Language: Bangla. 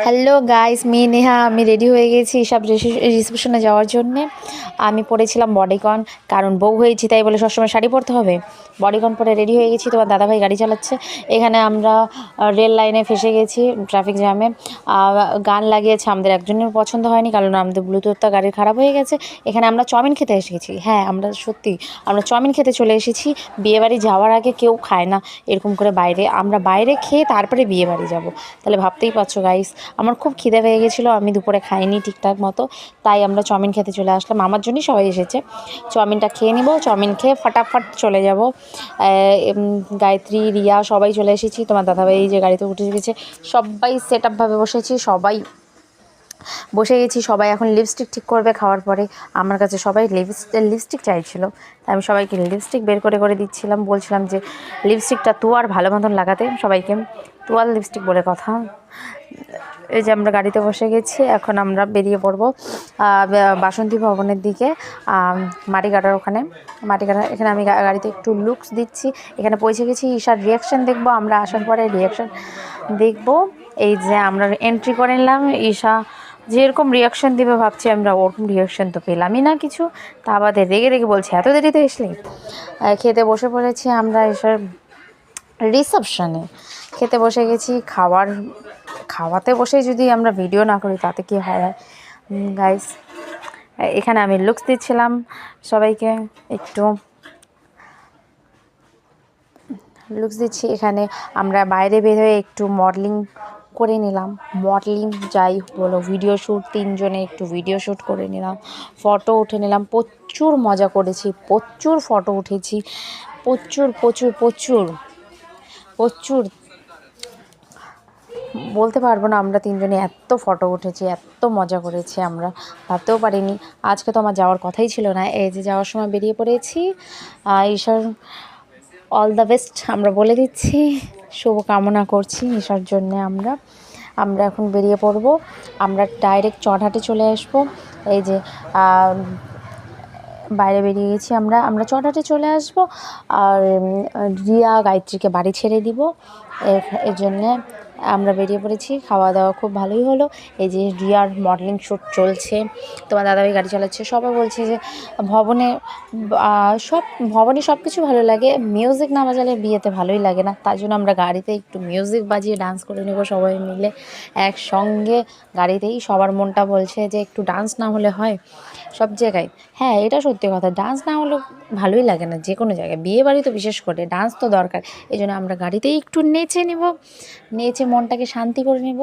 Hello guys, Neha. আমি রেডি হয়ে গেছি সব রিসেপশনে যাওয়ার জন্যে। আমি পরেছিলাম বডিকন, কারণ বউ হয়েছি তাই বলে সবসময় শাড়ি পরতে হবে। বডিকন পরে রেডি হয়ে গেছি। তোমার দাদাভাই গাড়ি চালাচ্ছে। এখানে আমরা রেল লাইনে ফেসে গেছি, ট্রাফিক জ্যামে। গান লাগিয়েছে, আমাদের একজনের পছন্দ হয়নি, কারণ আমাদের ব্লুটুথটা গাড়ির খারাপ হয়ে গেছে। এখানে আমরা চাউমিন খেতে এসেছি। হ্যাঁ, আমরা চাউমিন খেতে চলে এসেছি। বিয়েবাড়ি যাওয়ার আগে কেউ খায় না এরকম করে বাইরে। আমরা বাইরে খেয়ে তারপরে বিয়েবাড়ি যাব। তাহলে ভাবতেই পারছো গাইস, আমার খুব খিদে পেয়ে গেছিলো। আমি দুপুরে খাইনি ঠিকঠাক মতো, তাই আমরা চাউমিন খেতে চলে আসলাম। আমার জন্যই সবাই এসেছে। চাউমিনটা খেয়ে নিব, চাউমিন খেয়ে ফটাফট চলে যাব। গায়ত্রী, রিয়া সবাই চলে এসেছি। তোমার দাদাভাই যে গাড়িতে উঠে গেছে, সবাই সেট আপভাবে বসেছি, সবাই বসে গেছি। সবাই এখন লিপস্টিক ঠিক করবে খাওয়ার পরে। আমার কাছে সবাই লিপস্টিক চাইছিল, তাই আমি সবাইকে লিপস্টিক বের করে করে দিচ্ছিলাম। বলছিলাম যে লিপস্টিকটা তুয়ার ভালো মতন লাগাতে সবাইকে। তুয়ার লিপস্টিক বলে কথা। এই যে আমরা গাড়িতে বসে গেছি, এখন আমরা বেরিয়ে পড়বো বাসন্তী ভবনের দিকে, মাটিকাটার ওখানে। মাটিকাটা এখানে আমি গাড়িতে একটু লুকস দিচ্ছি। এখানে পৌঁছে গেছি। ঈশার রিয়াকশান দেখবো আমরা আসার পরে, রিয়াকশান দেখবো। এই যে আমরা এন্ট্রি করে নিলাম। ঈশা যেরকম রিয়াকশান দেবে ভাবছি আমরা ওরকম রিয়াকশান তো পেলামই না কিছু। তা আমাদের রেগে রেগে বলছে এত দেরিতে আসলে। খেতে বসে পড়েছি আমরা ঈশার রিসেপশনে। খেতে বসে গেছি। খাওয়াতে বসে যদি আমরা ভিডিও না করি তাতে কি হয় গাইস। এখানে আমি লুকস দিচ্ছিলাম সবাইকে, একটু লুকস দিচ্ছি। এখানে আমরা বাইরে বের হয়ে একটু মডেলিং করে নিলাম। মডেলিং যাই বলো, ভিডিও শ্যুট, তিনজনে একটু ভিডিও শ্যুট করে নিলাম, ফটো উঠে নিলাম। প্রচুর মজা করেছি, প্রচুর ফটো উঠেছি, প্রচুর প্রচুর প্রচুর প্রচুর বলতে পারবো না। আমরা তিনজনে এত ফটো উঠেছি, এত মজা করেছি, আমরা ভাবতেও পারিনি। আজকে তো আমার যাওয়ার কথাই ছিল না। এই যে যাওয়ার সময় বেরিয়ে পড়েছি। ঈশ্বর অল দ্য বেস্ট আমরা বলে দিচ্ছি, শুভ কামনা করছি ঈশার জন্যে। আমরা এখন বেরিয়ে পড়ব। আমরা ডাইরেক্ট চড়হাটে চলে আসবো। এই যে বাইরে বেরিয়ে গেছি আমরা চড়হাটে চলে আসব। আর রিয়া গায়ত্রীকে বাড়ি ছেড়ে দিব। এর জন্যে আমরা বেরিয়ে পড়েছি। খাওয়া দাওয়া খুব ভালোই হলো। এই যে রিয়ার মডেলিং শ্যুট চলছে, তোমার দাদাভাই গাড়ি চালাচ্ছে। সবাই বলছে যে ভবনে সব কিছু ভালো লাগে, মিউজিক না বাজালে বিয়েতে ভালোই লাগে না। তার জন্য আমরা গাড়িতে একটু মিউজিক বাজিয়ে ডান্স করে নেব সবাই মিলে একসঙ্গে গাড়িতেই। সবার মনটা বলছে যে একটু ডান্স না হলে হয় সব জায়গায়। হ্যাঁ, এটা সত্যি কথা, ডান্স না হলেও ভালোই লাগে না যে কোনো জায়গায়, বিয়ে বাড়ি তো বিশেষ করে ডান্স তো দরকার। এই জন্য আমরা গাড়িতেই একটু নেচে নেব, নেচে মনটাকে শান্তি করে নেব।